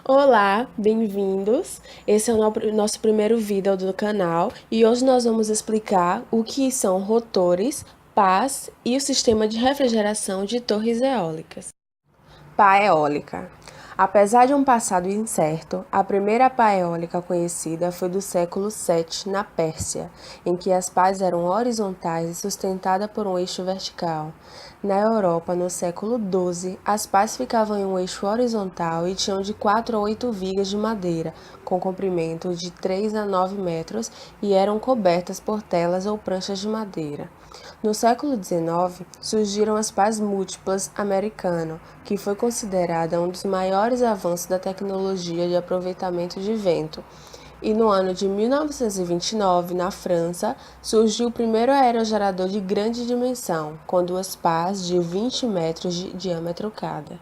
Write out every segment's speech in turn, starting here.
Olá, bem-vindos! Esse é o nosso primeiro vídeo do canal e hoje nós vamos explicar o que são rotores, pás e o sistema de refrigeração de torres eólicas. Pá eólica. Apesar de um passado incerto, a primeira pá eólica conhecida foi do século VII, na Pérsia, em que as pás eram horizontais e sustentadas por um eixo vertical. Na Europa, no século XII, as pás ficavam em um eixo horizontal e tinham de 4 a 8 vigas de madeira, com comprimento de 3 a 9 metros e eram cobertas por telas ou pranchas de madeira. No século XIX, surgiram as pás múltiplas americano, que foi considerada um dos maiores avanços da tecnologia de aproveitamento de vento. E no ano de 1929, na França, surgiu o primeiro aerogerador de grande dimensão, com duas pás de 20 metros de diâmetro cada.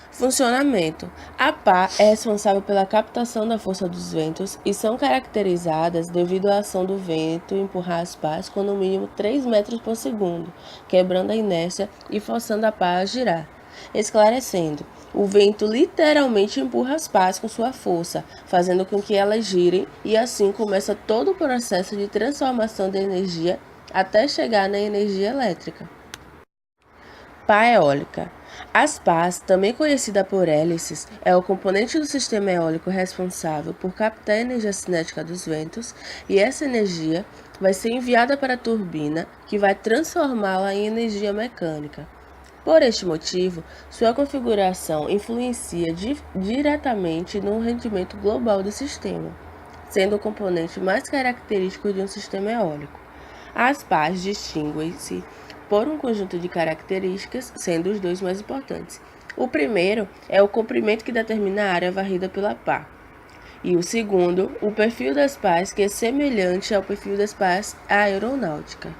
Funcionamento: a pá é responsável pela captação da força dos ventos e são caracterizadas devido à ação do vento empurrar as pás com no mínimo 3 metros por segundo, quebrando a inércia e forçando a pá a girar. Esclarecendo: o vento literalmente empurra as pás com sua força, fazendo com que elas girem e assim começa todo o processo de transformação de energia até chegar na energia elétrica. Pá eólica. As pás, também conhecida por hélices, é o componente do sistema eólico responsável por captar a energia cinética dos ventos, e essa energia vai ser enviada para a turbina, que vai transformá-la em energia mecânica. Por este motivo, sua configuração influencia diretamente no rendimento global do sistema, sendo o componente mais característico de um sistema eólico. As pás distinguem-se por um conjunto de características, sendo os dois mais importantes. O primeiro é o comprimento, que determina a área varrida pela pá. E o segundo, o perfil das pás, que é semelhante ao perfil das pás aeronáutica.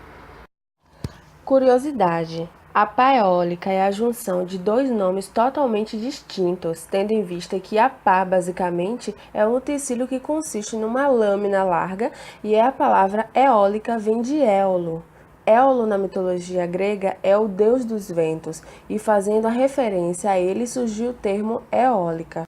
Curiosidade: a pá eólica é a junção de dois nomes totalmente distintos, tendo em vista que a pá, basicamente, é um utensílio que consiste numa lâmina larga e a palavra eólica vem de éolo. Éolo, na mitologia grega, é o deus dos ventos, e fazendo a referência a ele surgiu o termo eólica.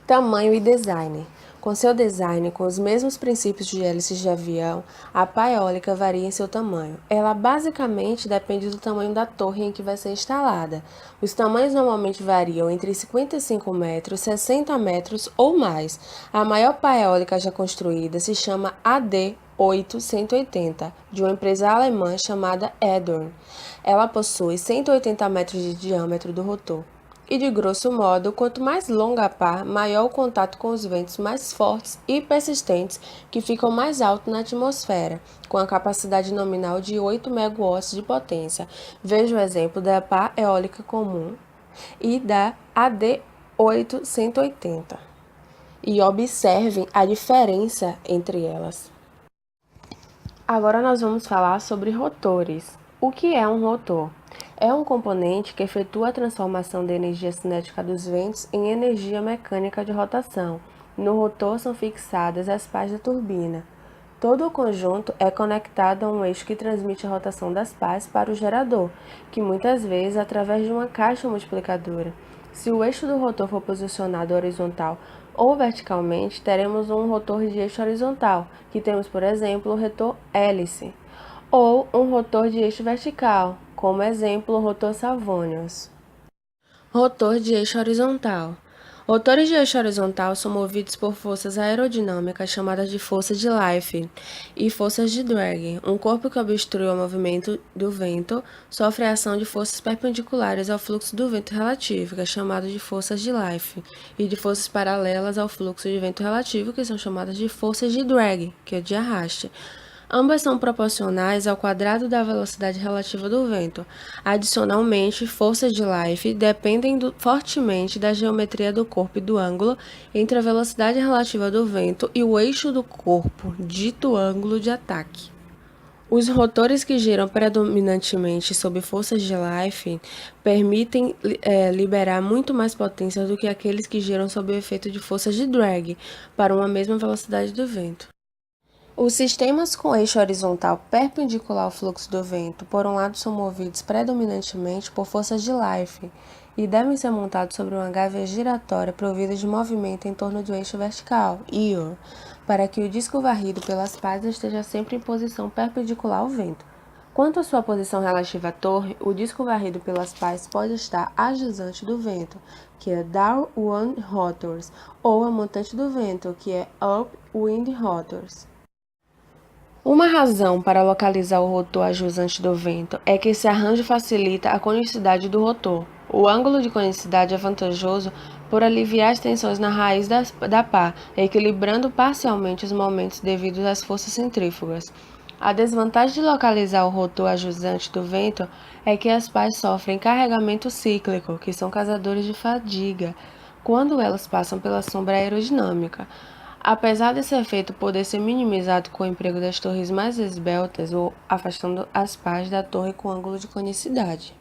Tamanho e design. Com seu design com os mesmos princípios de hélices de avião, a pá eólica varia em seu tamanho. Ela basicamente depende do tamanho da torre em que vai ser instalada. Os tamanhos normalmente variam entre 55 metros, 60 metros ou mais. A maior pá eólica já construída se chama AD 880, de uma empresa alemã chamada Edorn. Ela possui 180 metros de diâmetro do rotor. E de grosso modo, quanto mais longa a pá, maior o contato com os ventos mais fortes e persistentes que ficam mais alto na atmosfera, com a capacidade nominal de 8 megawatts de potência. Veja o exemplo da pá eólica comum e da AD 880. E observem a diferença entre elas. Agora nós vamos falar sobre rotores. O que é um rotor? É um componente que efetua a transformação da energia cinética dos ventos em energia mecânica de rotação. No rotor são fixadas as pás da turbina. Todo o conjunto é conectado a um eixo que transmite a rotação das pás para o gerador, que muitas vezes é através de uma caixa multiplicadora. Se o eixo do rotor for posicionado horizontal ou verticalmente, teremos um rotor de eixo horizontal, que temos, por exemplo, o rotor hélice, ou um rotor de eixo vertical, como exemplo, o rotor Savonius. Rotor de eixo horizontal. Rotores de eixo horizontal são movidos por forças aerodinâmicas chamadas de forças de Liffe e forças de drag. Um corpo que obstrui o movimento do vento sofre a ação de forças perpendiculares ao fluxo do vento relativo, que é chamado de forças de Liffe, e de forças paralelas ao fluxo de vento relativo, que são chamadas de forças de drag, que é de arraste. Ambas são proporcionais ao quadrado da velocidade relativa do vento. Adicionalmente, forças de Liffe dependem fortemente da geometria do corpo e do ângulo entre a velocidade relativa do vento e o eixo do corpo, dito ângulo de ataque. Os rotores que giram predominantemente sob forças de Liffe permitem liberar muito mais potência do que aqueles que giram sob o efeito de forças de drag para uma mesma velocidade do vento. Os sistemas com eixo horizontal perpendicular ao fluxo do vento, por um lado, são movidos predominantemente por forças de Liffe e devem ser montados sobre uma gávea giratória provida de movimento em torno do eixo vertical, yaw, para que o disco varrido pelas pás esteja sempre em posição perpendicular ao vento. Quanto à sua posição relativa à torre, o disco varrido pelas pás pode estar ajusante do vento, que é downwind rotors, ou a montante do vento, que é upwind rotors. Uma razão para localizar o rotor ajusante do vento é que esse arranjo facilita a conicidade do rotor. O ângulo de conicidade é vantajoso por aliviar as tensões na raiz da pá, equilibrando parcialmente os momentos devido às forças centrífugas. A desvantagem de localizar o rotor ajusante do vento é que as pás sofrem carregamento cíclico, que são causadores de fadiga, quando elas passam pela sombra aerodinâmica. Apesar desse efeito poder ser minimizado com o emprego das torres mais esbeltas ou afastando as pás da torre com ângulo de conicidade.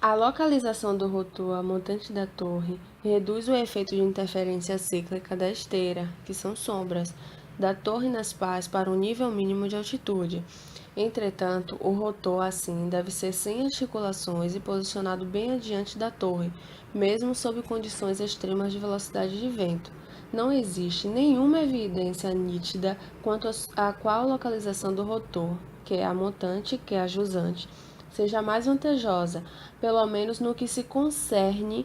A localização do rotor à montante da torre reduz o efeito de interferência cíclica da esteira, que são sombras, da torre nas pás para um nível mínimo de altitude. Entretanto, o rotor assim deve ser sem articulações e posicionado bem adiante da torre, mesmo sob condições extremas de velocidade de vento. Não existe nenhuma evidência nítida quanto a qual localização do rotor, que é a montante, que é a jusante, seja mais vantajosa, pelo menos no que se concerne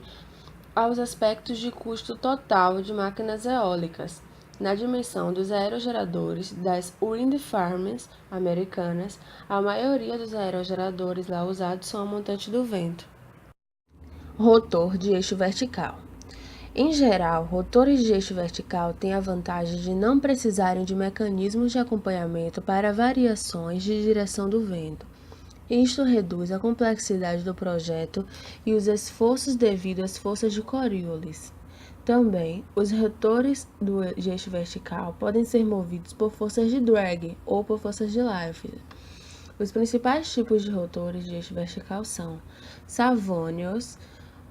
aos aspectos de custo total de máquinas eólicas. Na dimensão dos aerogeradores das wind farms americanas, a maioria dos aerogeradores lá usados são a montante do vento. Rotor de eixo vertical. Em geral, rotores de eixo vertical têm a vantagem de não precisarem de mecanismos de acompanhamento para variações de direção do vento. Isto reduz a complexidade do projeto e os esforços devido às forças de Coriolis. Também, os rotores de eixo vertical podem ser movidos por forças de drag ou por forças de lift. Os principais tipos de rotores de eixo vertical são Savonius,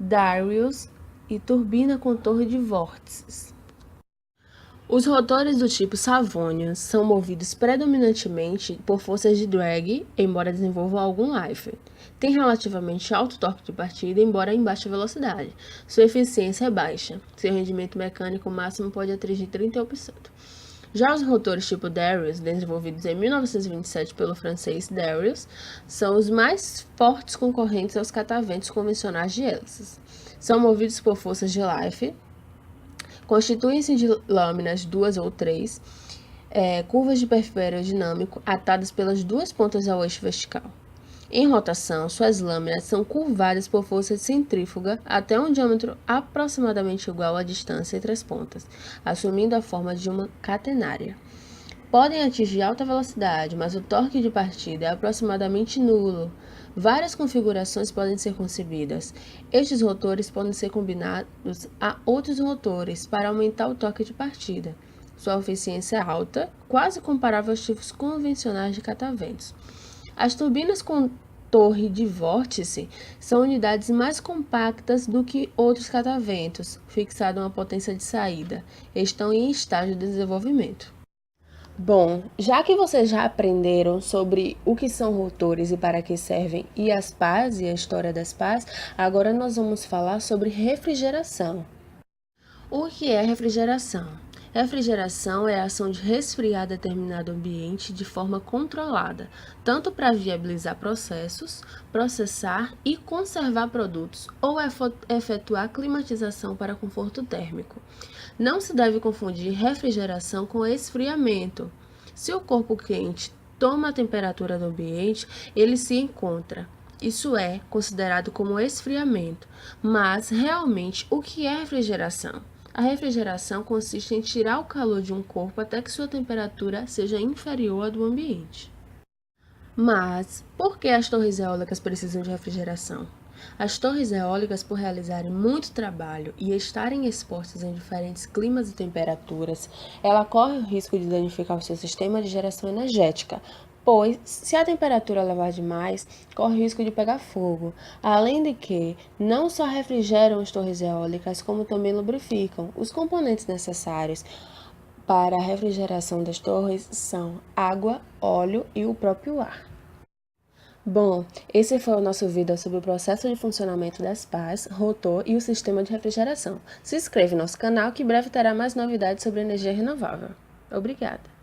Darius e turbina com torre de vórtices. Os rotores do tipo Savonius são movidos predominantemente por forças de drag, embora desenvolvam algum lift. Tem relativamente alto torque de partida, embora em baixa velocidade. Sua eficiência é baixa. Seu rendimento mecânico máximo pode atingir 31%. Já os rotores tipo Darius, desenvolvidos em 1927 pelo francês Darius, são os mais fortes concorrentes aos cataventos convencionais de hélices. São movidos por forças de lift, constituem-se de lâminas, 2 ou 3, curvas de perfil aerodinâmico atadas pelas duas pontas ao eixo vertical. Em rotação, suas lâminas são curvadas por força centrífuga até um diâmetro aproximadamente igual à distância entre as pontas, assumindo a forma de uma catenária. Podem atingir alta velocidade, mas o torque de partida é aproximadamente nulo. Várias configurações podem ser concebidas. Estes rotores podem ser combinados a outros rotores para aumentar o torque de partida. Sua eficiência é alta, quase comparável aos tipos convencionais de cataventos. As turbinas com torre de vórtice são unidades mais compactas do que outros cataventos, fixado a uma potência de saída. Estão em estágio de desenvolvimento. Bom, já que vocês já aprenderam sobre o que são rotores e para que servem e as pás e a história das pás, agora nós vamos falar sobre refrigeração. O que é refrigeração? Refrigeração é a ação de resfriar determinado ambiente de forma controlada, tanto para viabilizar processos, processar e conservar produtos, ou efetuar climatização para conforto térmico. Não se deve confundir refrigeração com esfriamento. Se o corpo quente toma a temperatura do ambiente, ele se encontra. Isso é considerado como esfriamento. Mas, realmente, o que é refrigeração? A refrigeração consiste em tirar o calor de um corpo até que sua temperatura seja inferior à do ambiente. Mas, por que as torres eólicas precisam de refrigeração? As torres eólicas, por realizarem muito trabalho e estarem expostas em diferentes climas e temperaturas, ela corre o risco de danificar o seu sistema de geração energética, pois, se a temperatura elevar demais, corre o risco de pegar fogo. Além de que, não só refrigeram as torres eólicas, como também lubrificam. Os componentes necessários para a refrigeração das torres são água, óleo e o próprio ar. Bom, esse foi o nosso vídeo sobre o processo de funcionamento das pás, rotor e o sistema de refrigeração. Se inscreva no nosso canal que em breve terá mais novidades sobre energia renovável. Obrigada!